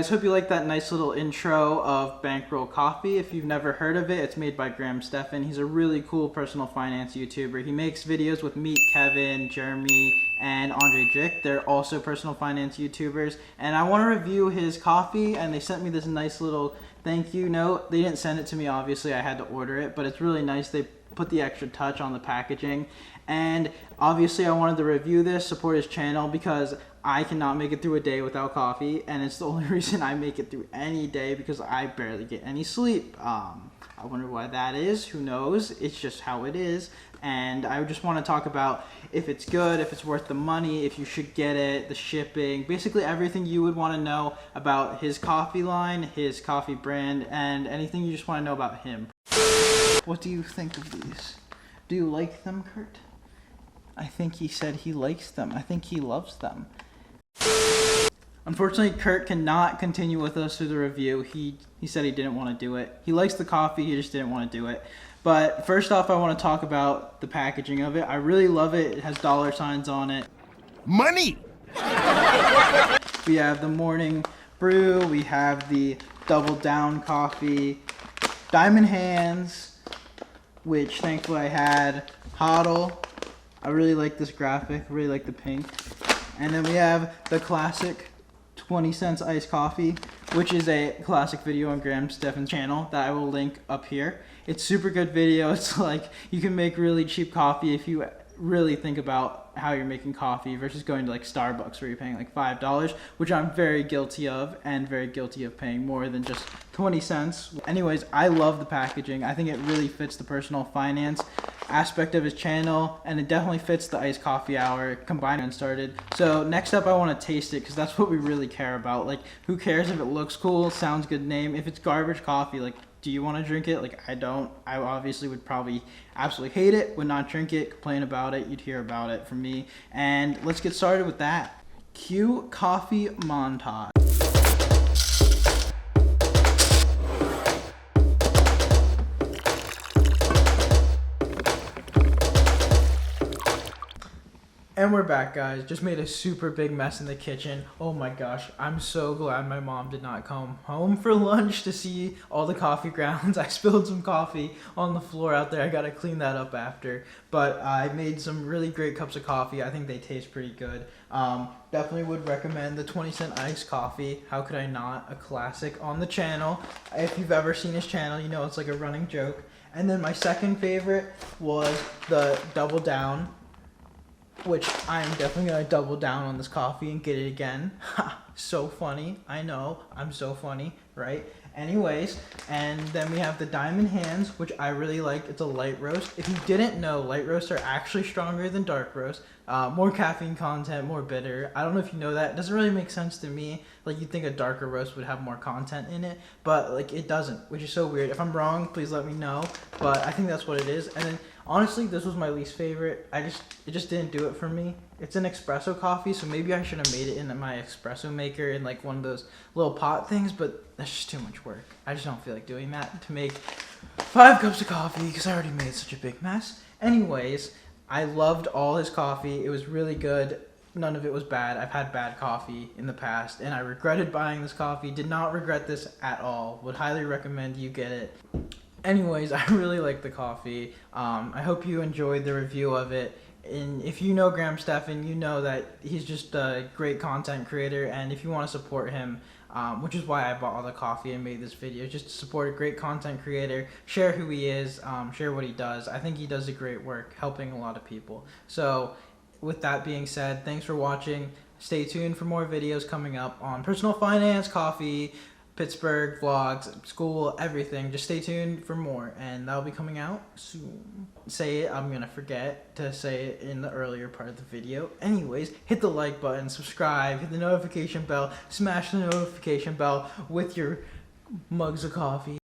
guys, hope you like that nice little intro of Bankroll Coffee. If you've never heard of it, it's made by Stefan. He's a really cool personal finance YouTuber. He makes videos with me, Kevin, Jeremy, and Andre Drick. They're also personal finance YouTubers. And I want to review his coffee, and they sent me this nice little thank you note. They didn't send it to me, obviously. I had to order it, but it's really nice. They put the extra touch on the packaging. And obviously I wanted to review this, support his channel, because I cannot make it through a day without coffee, and it's the only reason I make it through any day, because I barely get any sleep. I wonder why that is. Who knows? It's just how it is. And I just want to talk about if it's good, if it's worth the money, if you should get it, the shipping, basically everything you would want to know about his coffee line, his coffee brand, and anything you just want to know about him. What do you think of these? Do you like them, Kurt? I think he said he likes them. I think he loves them. Unfortunately, Kurt cannot continue with us through the review. He said he didn't want to do it. He likes the coffee, he just didn't want to do it. But first off, I want to talk about the packaging of it. I really love it. It has dollar signs on it. Money! We have the morning brew. We have the double down coffee. Diamond hands, which thankfully I had. Hodl. I really like this graphic. I really like the pink. And then we have the classic 20 cents iced coffee, which is a classic video on Stefan's channel that I will link up here. It's super good video. It's like you can make really cheap coffee if you really think about how you're making coffee versus going to like Starbucks where you're paying like $5, which I'm very guilty of, and very guilty of paying more than just 20 cents. Anyways, I love the packaging. I think it really fits the personal finance aspect of his channel, and it definitely fits the iced coffee hour combined and started. So next up, I want to taste it, because that's what we really care about. Like, who cares if it looks cool, sounds good name? If it's garbage coffee, like, do you want to drink it? Like, I don't. I obviously would probably absolutely hate it, would not drink it, complain about it. You'd hear about it from me. And let's get started with that. Cue coffee montage. And we're back, guys. Just made a super big mess in the kitchen. Oh my gosh, I'm so glad my mom did not come home for lunch to see all the coffee grounds. I spilled some coffee on the floor out there. I gotta clean that up after. But I made some really great cups of coffee. I think they taste pretty good. Definitely would recommend the 20 cent iced coffee. How could I not? A classic on the channel. If you've ever seen his channel, you know it's like a running joke. And then my second favorite was the Double Down, which I'm definitely going to double down on this coffee and get it again. Ha! So funny. I know. I'm so funny, right? Anyways, and then we have the Diamond Hands, which I really like. It's a light roast. If you didn't know, light roasts are actually stronger than dark roast. More caffeine content, more bitter. I don't know if you know that. It doesn't really make sense to me. Like, you'd think a darker roast would have more content in it, but like it doesn't, which is so weird. If I'm wrong, please let me know. But I think that's what it is. And then honestly, this was my least favorite. It just didn't do it for me. It's an espresso coffee, so maybe I should have made it in my espresso maker in like one of those little pot things, but that's just too much work. I just don't feel like doing that to make 5 cups of coffee, because I already made such a big mess. Anyways, I loved all his coffee. It was really good. None of it was bad. I've had bad coffee in the past, and I regretted buying this coffee. Did not regret this at all. Would highly recommend you get it. Anyways, I really like the coffee. I hope you enjoyed the review of it. And if you know Stefan, you know that he's just a great content creator. And if you want to support him, which is why I bought all the coffee and made this video, just to support a great content creator, share who he is, share what he does. I think he does a great work helping a lot of people. So with that being said, thanks for watching. Stay tuned for more videos coming up on personal finance, coffee, Pittsburgh, vlogs, school, everything. Just stay tuned for more, and that'll be coming out soon. Say it, I'm gonna forget to say it in the earlier part of the video. Anyways, hit the like button, subscribe, hit the notification bell, smash the notification bell with your mugs of coffee.